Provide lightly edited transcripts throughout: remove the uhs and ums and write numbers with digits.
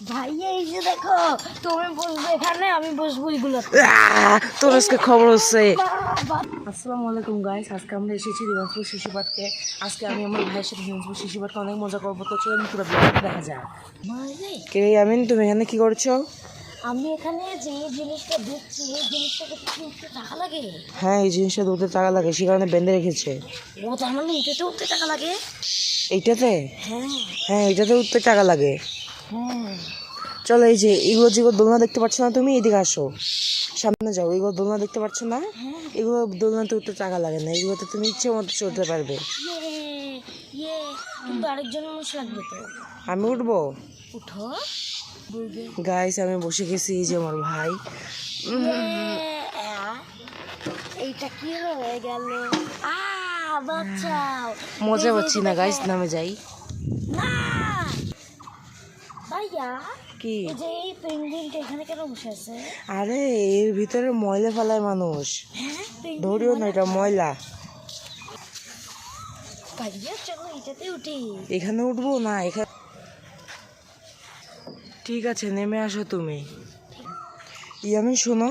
ভাই এই যে দেখো, তুমি বসবে এখানে, আমি বসবো এগুলো। তোর আজকে খবর হচ্ছে। আসসালামু আলাইকুম গাইস, আজকে আমরা এসেছি দিনাজপুর শিশু পার্কে। আজকে আমি আমার ভাইয়ের সাথে দিনাজপুর শিশু পার্কে অনেক মজা করবো, তো চলুন পুরো ভিডিওটা দেখা যায়। কে আমিন, তুমি এখানে কি করছো? আমি এখানে যে জিনিসটা দেখছি, এই জিনিসটাকে কি টাকা লাগে? হ্যাঁ, এই জিনিসটা ধরতে টাকা লাগে, সে কারণে বেঁধে রেখেছে। ও তার মানে এটাতে উঠতে টাকা লাগে? এইটাতে? হ্যাঁ হ্যাঁ, এইটাতে উঠতে টাকা লাগে। হ্যাঁ। চলো, এই যে এগুলো যেগুলো দোলনা দেখতে পাচ্ছ না, তুমি এদিকে আসো, সামনে যাও। এগুলো দোলনা দেখতে পাচ্ছ না, এগুলো দোলনাতে উঠতে টাকা লাগে না, এগুলোতে তুমি ইচ্ছে মতো চলতে পারবে। ইয়ে, কিন্তু আরেকজন মানুষ লাগবে তো। আমি উঠবো? উঠো। গাইস, আমি বসে গেছি, এই যে আমার ভাই। এইটা কি হয়ে গেল? বাচ্চাও মজা পাচ্ছি না গাইস, নামে যাই। না ভাইয়া, কি? এই যে এই পেঙ্গুইনটা এখানে কেন বসে আছে? আরে এর ভিতরে ময়লা ফেলায় মানুষ, ধরিও না, এটা ময়লা। ভাইয়া চলো এটাতে উঠি। এখানে উঠবো না, এখানে। ঠিক আছে, নেমে আসো তুমি। ইয়ামিন শোনো,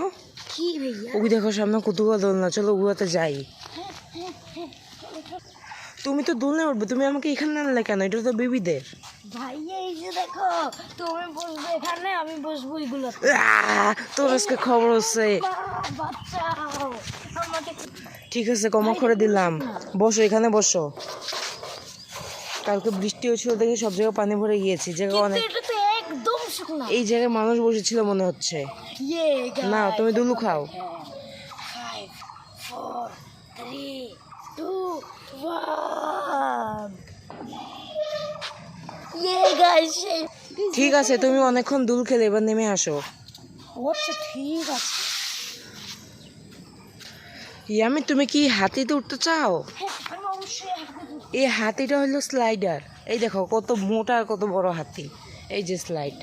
কি ভাইয়া? ওই দেখো সামনে কতগুলো দোলনা, চলো ওগুলোতে যাই। তুমি তো দোলনায় উঠবে, তুমি আমাকে এখানে আনলে কেন? এটা তো বেবিদের। ভাইয়া এই যে দেখো, তুমি বসবে এখানে, আমি বসবো এগুলো। তোর আজকে খবর হচ্ছে। বাচ্চাও আমাকে। ঠিক আছে, ক্ষমা করে দিলাম, বসো এখানে বসো। কালকে বৃষ্টি হয়েছিল দেখে সব জায়গায় পানি ভরে গিয়েছে, জায়গা অনেক। এটা তো একদম শুকনা। এই জায়গায় মানুষ বসেছিল মনে হচ্ছে। ইয়ে না, তুমি দুলু খাও। 5 4 3 2 1। ইয়ে গাইস, ঠিক আছে, তুমি অনেকক্ষণ দুল খেলে, এবার নেমে আসো। আচ্ছা ঠিক আছে। ইয়ামি, তুমি কি হাতিতে উঠতে চাও? হ্যাঁ, আমি অবশ্যই হাঁটতে যাবো। এই হাতিটা হলো স্লাইডার, এই দেখো কত মোটা আর কত বড় হাতি, এই যে স্লাইড।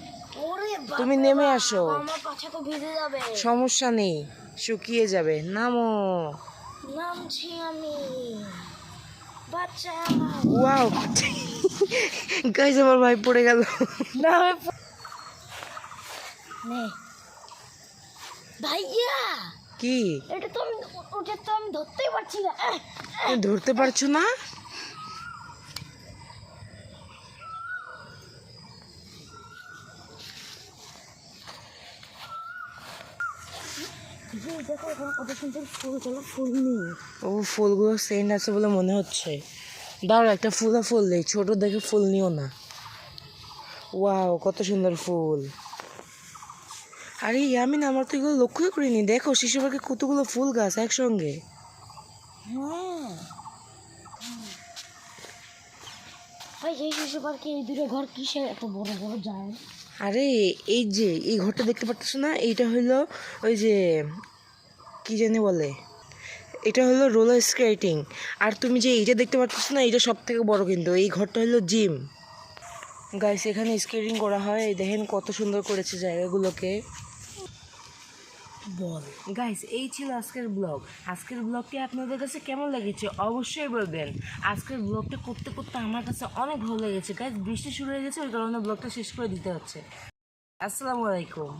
ওরে বাবা, তুমি নেমে আসো, আমার পাছা তো ভিজে যাবে। সমস্যা নেই, শুকিয়ে যাবে, নামো। নামছি আমি। বাচ্চা ওয়াও গাইস, আমার ভাই পড়ে গেল। না নে ভাইয়া। কি? এটা তো আমি ওটা তো আমি ধরতেই পারছি না। তুমি ধরতে পারছো না? দেখো এখন কত সুন্দর ফুল, চলো ফুল নেই। ও, ফুলগুলো সেন্ট আছে বলে মনে হচ্ছে। দাঁড়াও, একটা ফুল নেই, ছোট দেখে ফুল নিও না। ওয়াও, কত সুন্দর ফুল। আরে ইয়ামিন, আমার তো এগুলো লক্ষ্যই করিনি, দেখো শিশু পার্কে কতগুলো ফুল গাছ একসঙ্গে। হ্যাঁ ভাই, এই শিশু পার্কে এই দুটো ঘর কিসের এত বড় বড় যায়? আরে এই যে এই ঘরটা দেখতে পাচ্ছ না, এইটা হলো ওই যে কি জানি বলে, এটা হলো রোলার স্কেটিং। আর তুমি যে এইটা দেখতে পাচ্ছ না, এইটা সব থেকে বড়, কিন্তু এই ঘরটা হলো জিম। গাইস, এখানে স্কেটিং করা হয়, এই দেখেন কত সুন্দর করেছে জায়গাগুলোকে। বল গাইস, এই ছিল আজকের ব্লগ। আজকের ব্লগটি আপনাদের কাছে কেমন লেগেছে অবশ্যই বলবেন। আজকের ব্লগটা করতে করতে আমার কাছে অনেক ভালো লেগেছে গাইস, বৃষ্টি শুরু হয়ে গেছে, ওই কারণে ব্লগটা শেষ করে দিতে হচ্ছে। আসসালামু আলাইকুম।